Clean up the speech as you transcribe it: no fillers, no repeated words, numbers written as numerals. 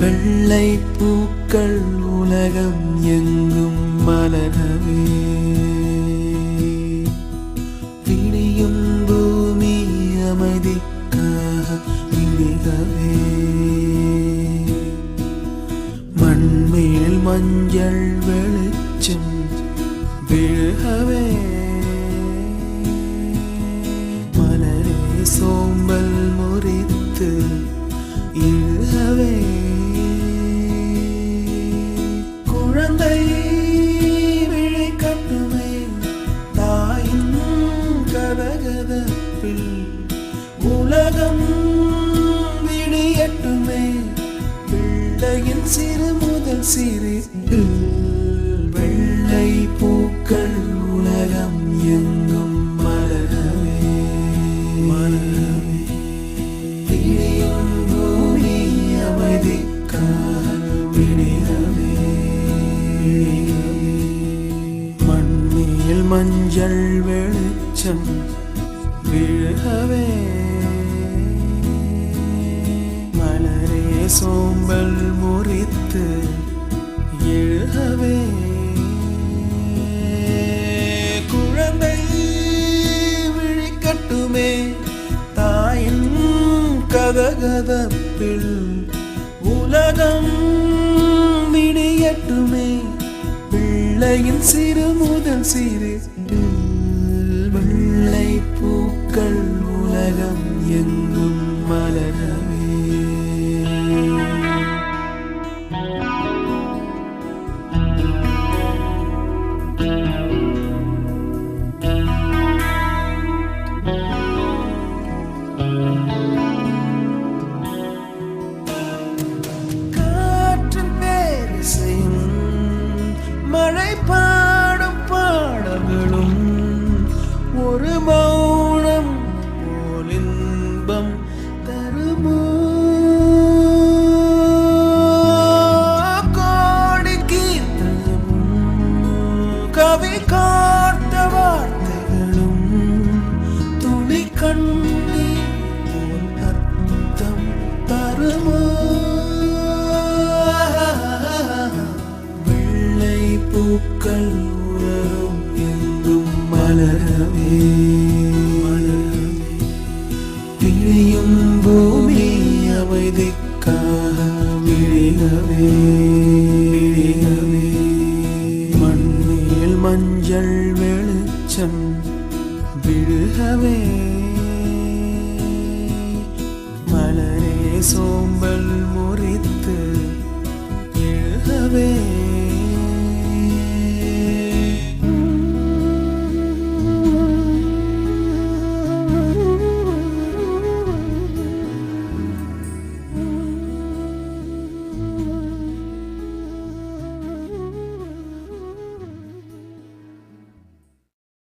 வெள்ளை பூக்கள் உலகம் எங்கும் மலரவே விடியும் பூமி அமைதிக்காக விடிகவே மண்மேல் மஞ்சள் வெளிச்சம் விழுகவே மலரே சோம்பல் முறித்து இழுகவே குழந்தை விழி கட்டுமே தாயின் கதகதப்பில் உலகம் விடியட்டுமே பிள்ளையின் சிறு முதல் சிரிப்பு வெள்ளை பூக்கள் உலகம் எங்கும் மலரவே மலரவே விடியும் பூமி அமைதிக்காக விடியவே மண்மேல் மஞ்சள் வெளிச்சம் விழுகவே மலரே சோம்பல் முறித்து எழுகவே குழந்தை விழிக்கட்டுமே தாயின் கதகதப்பில் உலகம் விடியட்டுமே பிள்ளையின் சிறு முதல் சிறு வெள்ளை பூக்கள் உலகம் எங்கும் மலரவே காற்றின் பேரிசையும் மழை பாடும் பாடல்களும் ஒரு மௌனம் போல் இன்பம் தருமோ கோடி கீர்த்தனமும் கவி காத்த வார்த்தைகளும் துளி கண்ணீர் போல் அர்த்தம் தருமோ வெள்ளை பூக்கள் உலகம் எங்கும் மலரவே மலரவே விழியும் பூமி அமைதிக்காக விழிகவே விழிகவே மண்மேல் மஞ்சள் வெளிச்சம் விழுகவே மலரே சோம்பல் முறித்து எழுகவே